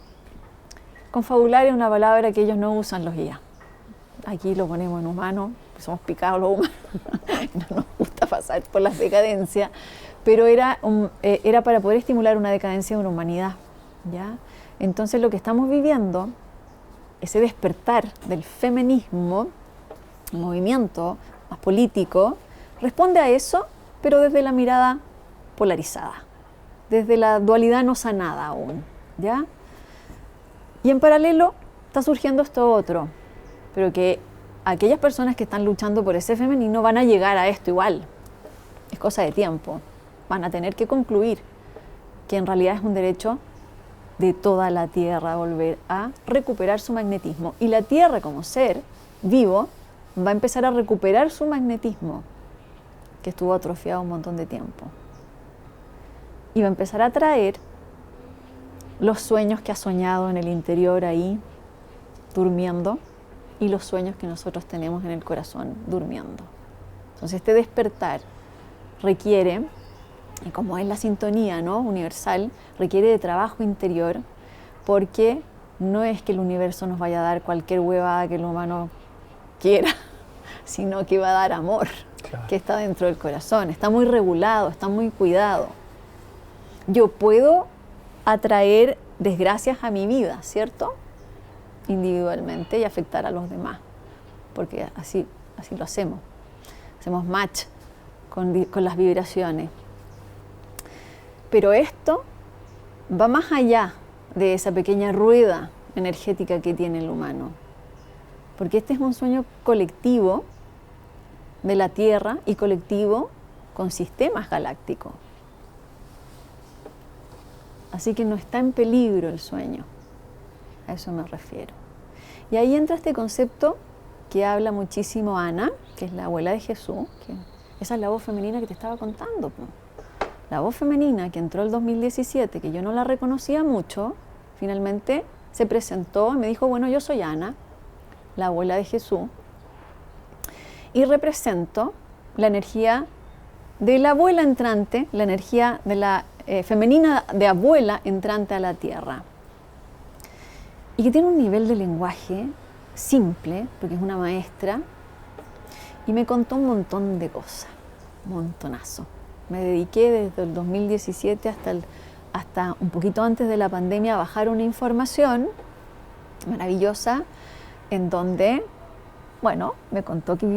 Confabular es una palabra que ellos no usan los guías. Aquí lo ponemos en humano, somos picados los humanos, no nos gusta pasar por las decadencias, pero era para poder estimular una decadencia de una humanidad, ¿ya? Entonces lo que estamos viviendo, ese despertar del feminismo, un movimiento más político, responde a eso, pero desde la mirada polarizada, desde la dualidad no sanada aún, ¿ya? Y en paralelo está surgiendo esto otro, pero que aquellas personas que están luchando por ese femenino van a llegar a esto igual. Es cosa de tiempo. Van a tener que concluir que en realidad es un derecho de toda la Tierra volver a recuperar su magnetismo. Y la Tierra como ser vivo va a empezar a recuperar su magnetismo, que estuvo atrofiado un montón de tiempo. Y va a empezar a traer los sueños que ha soñado en el interior ahí, durmiendo, y los sueños que nosotros tenemos en el corazón durmiendo. Entonces este despertar requiere, y como es la sintonía, ¿no?, universal, requiere de trabajo interior, porque no es que el universo nos vaya a dar cualquier huevada que el humano quiera, sino que va a dar amor, claro, que está dentro del corazón, está muy regulado, está muy cuidado. Yo puedo atraer desgracias a mi vida, ¿cierto?, individualmente, y afectar a los demás, porque así lo hacemos match con las vibraciones. Pero esto va más allá de esa pequeña rueda energética que tiene el humano, porque este es un sueño colectivo de la Tierra y colectivo con sistemas galácticos. Así que no está en peligro el sueño. A eso me refiero. Y ahí entra este concepto que habla muchísimo Ana, que es la abuela de Jesús, que esa es la voz femenina que te estaba contando, la voz femenina que entró el 2017, que yo no la reconocía mucho, finalmente se presentó y me dijo, bueno, yo soy Ana, la abuela de Jesús, y represento la energía de la abuela entrante, la energía de la femenina de abuela entrante a la tierra. Y que tiene un nivel de lenguaje simple, porque es una maestra, y me contó un montón de cosas, un montonazo. Me dediqué desde el 2017 hasta un poquito antes de la pandemia a bajar una información maravillosa en donde, bueno, me contó que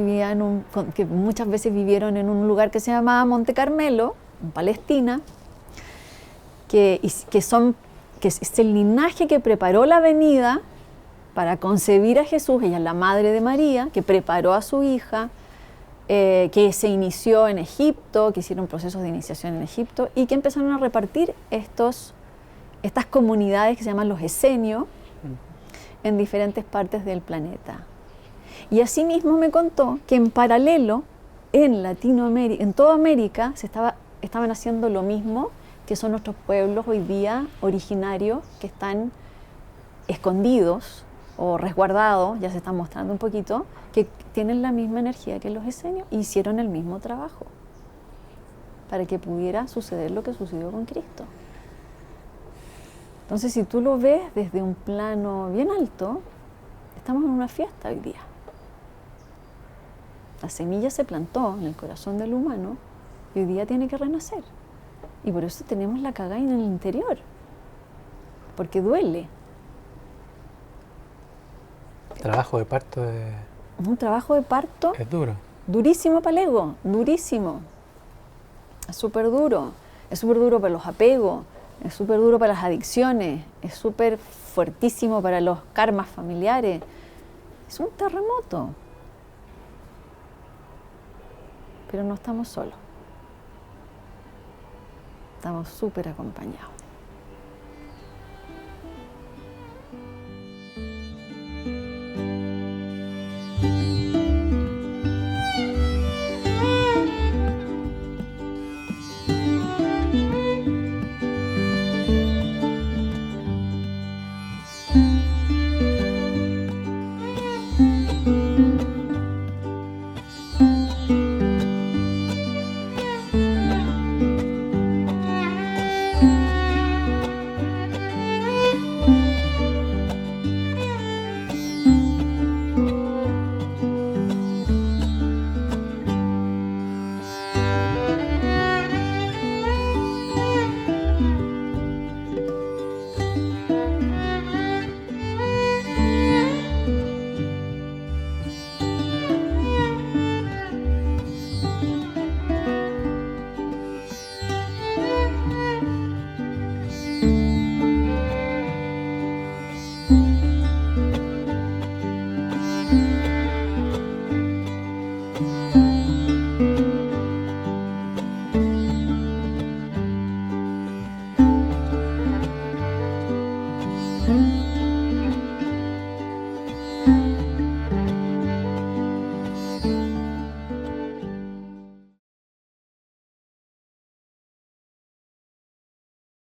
que muchas veces vivieron en un lugar que se llamaba Monte Carmelo, en Palestina, que es el linaje que preparó la venida para concebir a Jesús. Ella es la madre de María, que preparó a su hija, que se inició en Egipto, que hicieron procesos de iniciación en Egipto y que empezaron a repartir estas comunidades que se llaman los esenios en diferentes partes del planeta. Y asimismo me contó que en paralelo en Latinoamérica, en toda América, estaban haciendo lo mismo, que son nuestros pueblos hoy día originarios que están escondidos o resguardados, ya se están mostrando un poquito, que tienen la misma energía que los esenios y hicieron el mismo trabajo para que pudiera suceder lo que sucedió con Cristo. Entonces, si tú lo ves desde un plano bien alto, estamos en una fiesta hoy día. La semilla se plantó en el corazón del humano y hoy día tiene que renacer. Y por eso tenemos la cagada en el interior, porque duele. El trabajo de parto Un trabajo de parto es duro. durísimo para el ego, durísimo. Es súper duro. Es súper duro para los apegos, es súper duro para las adicciones, es súper fuertísimo para los karmas familiares. Es un terremoto. Pero no estamos solos. Estamos súper acompañados. Mm-hmm.